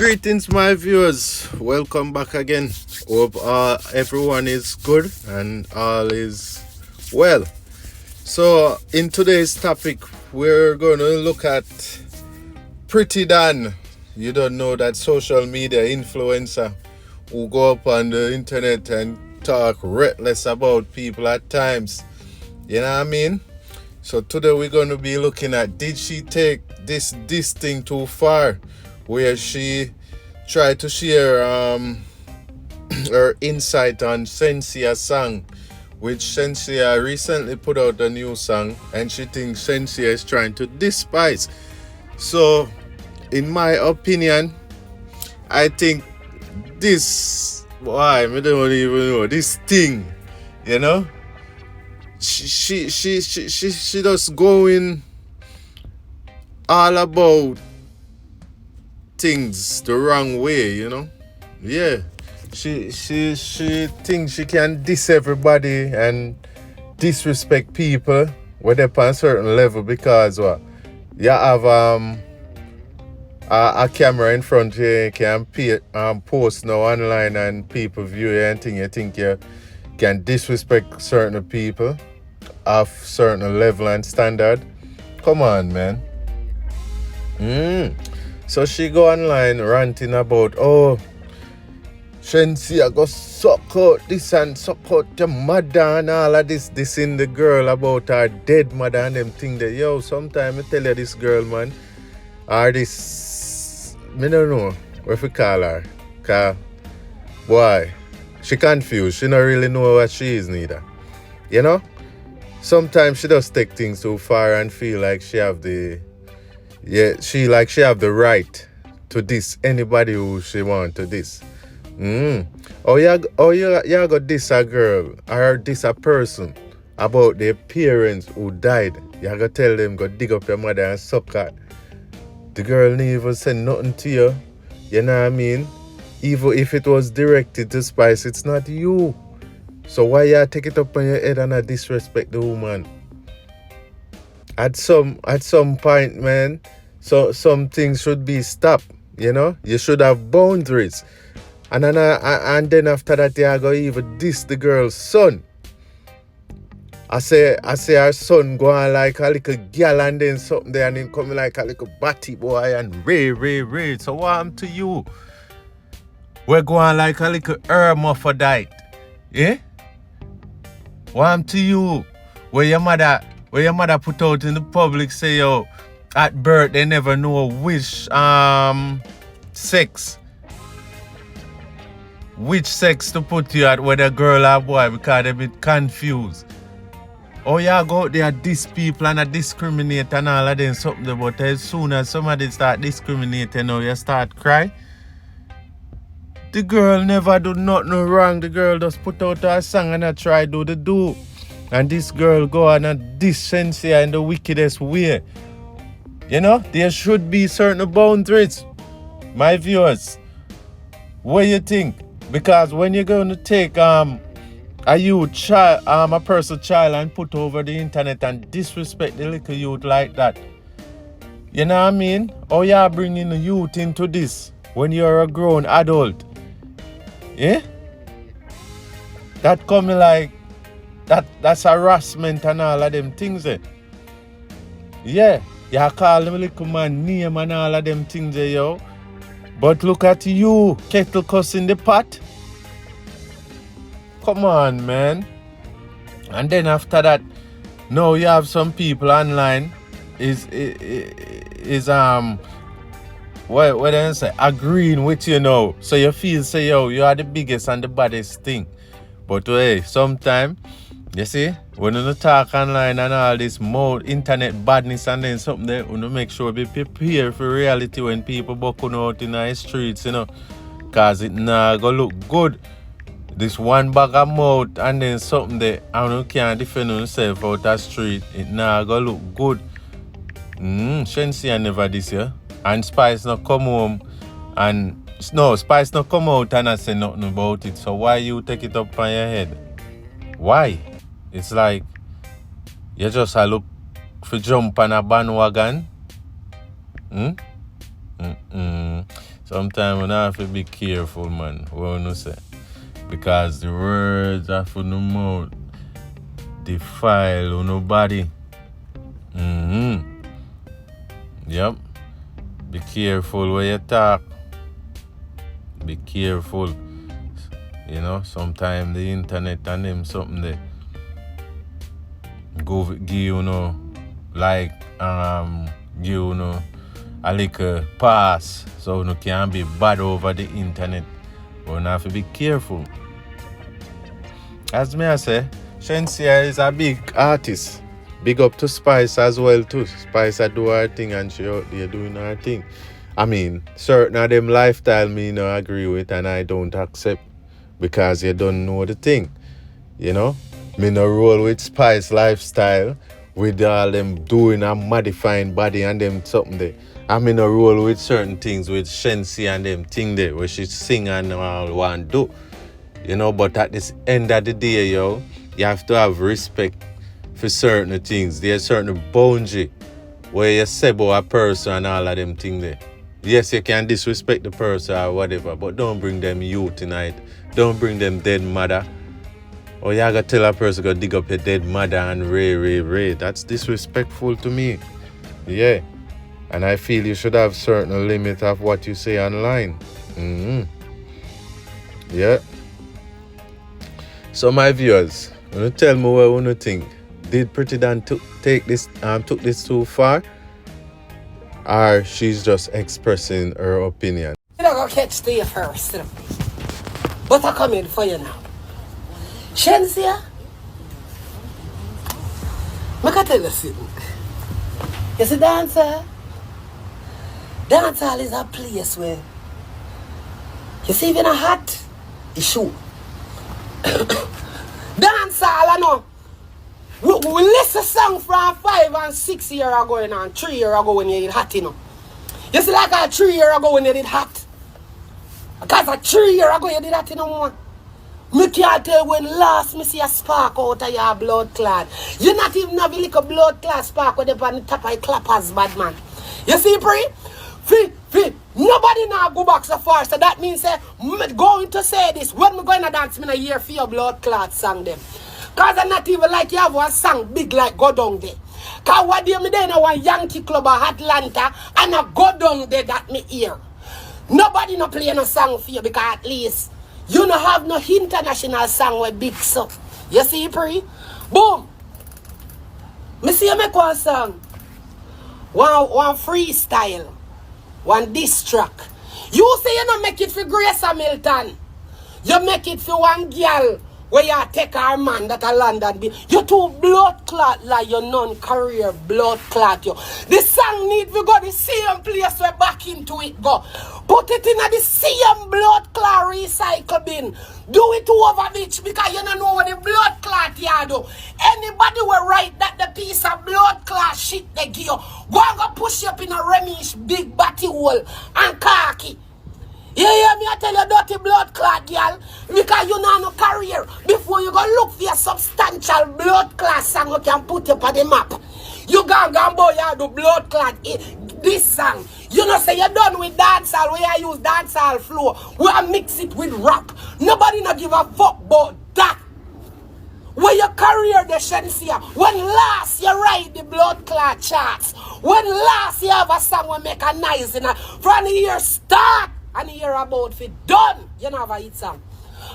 Greetings, my viewers. Welcome back again. Hope everyone is good and all is well. So, in today's topic, we're going to look at Pretti Dan. You don't know that social media influencer who go up on the internet and talk reckless about people at times. You know what I mean? So today we're going to be looking at, did she take this thing too far, where she tried to share her insight on Shenseea song, which Shenseea recently put out a new song, and she thinks Shenseea is trying to despise. So, in my opinion, I think this, I don't even know, this thing, you know, she just going all about things the wrong way, you know. Yeah, she thinks she can diss everybody and disrespect people when they're on a certain level because what, you have a camera in front of you, you can post now online and people view you and you think you can disrespect certain people of certain level and standard. Come on, man. So she go online ranting about, Shenseea go suck out this and suck out your mother and all of this in the girl about her dead mother and them thing that, yo, sometimes I tell you this girl, man, or this, I don't know what we call her, cause, boy, she confused, she don't really know what she is neither, you know? Sometimes she does take things too far and feel like she have the right to diss anybody who she want to diss. You got diss a girl or diss a person about their parents who died. You gotta tell them go dig up your mother and suck her. The girl didn't even say nothing to you. You know what I mean? Even if it was directed to Spice, it's not you. So why you take it up on your head and disrespect the woman? At some point, man, so some things should be stopped. You know, you should have boundaries. And then after that, you go even diss the girl's son. I say her son go on like a little girl and then something there and then come like a little batty boy and ray. So what happened to you? We're going like a little hermaphrodite. Yeah? What happened to you? Where your mother put out in the public say, yo, at birth they never know which sex to put you at, whether girl or boy, because they be confused. Oh, yeah, go out there diss people and discriminate and all of them something, but as soon as somebody start discriminating, you start cry. The girl never do nothing wrong. The girl just put out her song and I try do the do. And this girl go on and diss Shenseea in the wickedest way. You know, there should be certain boundaries. My viewers, what do you think? Because when you're going to take a youth child, a person's child and put over the internet and disrespect the little youth like that, you know what I mean? How you bringing the youth into this when you're a grown adult? Yeah? That coming like, that's harassment and all of them things there. Yeah, you call them little man name and all of them things there, yo. But look at you, kettle cussing the pot. Come on, man. And then after that, now you have some people online what do I say, agreeing with you now. So you feel say, yo, you are the biggest and the baddest thing. But hey, sometimes, you see, when you talk online and all this more internet badness and then something there, you make sure be prepared for reality when people bucking out in the streets, you know. Because it not gonna look good. This one bag of mouth and then something there, and you can't defend yourself out the street, it not gonna look good. Shenseea never this year. And Spice not come home and Spice not come out and I say nothing about it. So why you take it up on your head? Why? It's like you just look for jump on a bandwagon. So Sometimes we have to be careful, man. What you say? Because the words are from the mouth defile nobody. Yep. Be careful where you talk. Be careful. You know, sometimes the internet and them something they go give you know, like give you know a little pass so you can be bad over the internet. But you have to be careful. As me I say, Shenseea is a big artist. Big up to Spice as well too. Spice I do her thing and she out there doing her thing. I mean, certain of them lifestyle me no agree with and I don't accept because you don't know the thing. You know? Me no roll with Spice lifestyle with all them doing and modifying body and them something there. I mean no roll with certain things with Shenseea and them thing there where she sing and all want do. You know, but at this end of the day, yo, you have to have respect for certain things. There's certain boundary where you say about a person and all of them things there. Yes, you can disrespect the person or whatever, but don't bring them youth tonight. Don't bring them dead mother. Or you gotta tell a person go dig up your dead mother and ray. That's disrespectful to me. Yeah. And I feel you should have certain limit of what you say online. Yeah. So my viewers, you tell me what you think. Did Pretti Dan took this too far? Or she's just expressing her opinion? You're not gonna catch the first. But I come in for you now. Shenseea, I can tell you something. You see, Dancehall is a place where you see even a hat, it's shoot. Dancehall, I know. We listen song from 5 and 6 years ago and 3 years ago when you did hot, you know. You see like a 3 years ago when you did hot. Because a 3 years ago you did that, you know more. Me can't tell when last me see a spark out of your blood clot. You not even have a little blood clot spark with the on the top of your clappers, bad man. You see, Pre? Nobody now go back so far. So that means me going to say this. When me going to dance, me a hear for your blood clot song them. Because I'm not even like you have one song big like go down there. Because what do you mean in one Yankee club of Atlanta and a go down there that me hear. Nobody no play no song for you because at least you no have no international song with big so. You see, Pre? Boom. Me see you make one song. One freestyle. One diss track. You say you don't make it for Grace Hamilton. You make it for one girl where you take our man that a London be. You too blood clot like your non-career blood clot you. The song need to go the same place where back into it go. Put it in the same blood clot recycle bin. Do it over bitch because you don't know what the blood clot you do. Anybody will write that the piece of blood clot shit they give you. Go and go push you up in a Remish big batty hole and khaki. You hear me? I tell you dirty blood clot, girl. Because you know no career. Before you go look for a substantial blood clot song you can put up on the map. You go boy, you do blood clot this song. You know say you're done with dancehall where I use dancehall flow. Where I mix it with rap. Nobody not give a fuck about that. Where your career the Shenseea. When last you write the blood clot charts. When last you have a song will make a nice from the year start. And you hear about it done, you never hit song.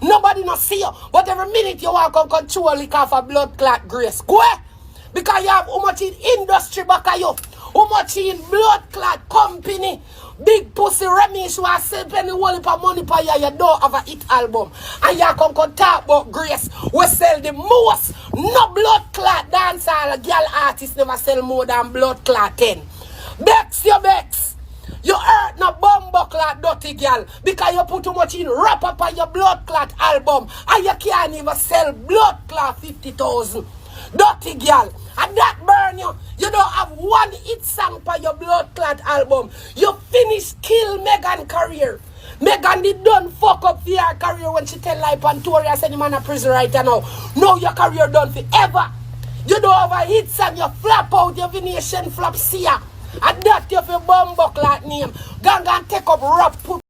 Nobody not see you, but every minute you want to come control it off a blood clot grace. Go ahead. Because you have how much in industry back of you, how much in blood clot company, big pussy Remish who has sell penny whole heap of money for you don't have a hit album. And you come talk about grace, we sell the most. No blood clot dancehall, girl artist never sell more than blood clot 10. Bex your Bex. You hurt no bumbo clot dirty girl because you put too much in wrap up on your blood clot album and you can't even sell blood clot 50,000. Dirty girl. And that burn you. You don't have one hit song for your blood clot album. You finish kill Megan career. Megan did done fuck up for her career when she tell life on tour and send him on a prison right now. No, your career done forever. You don't have a hit song. You flap out your Venetian flop seer. And that you feel bumbo clot name. Gang and take up rap put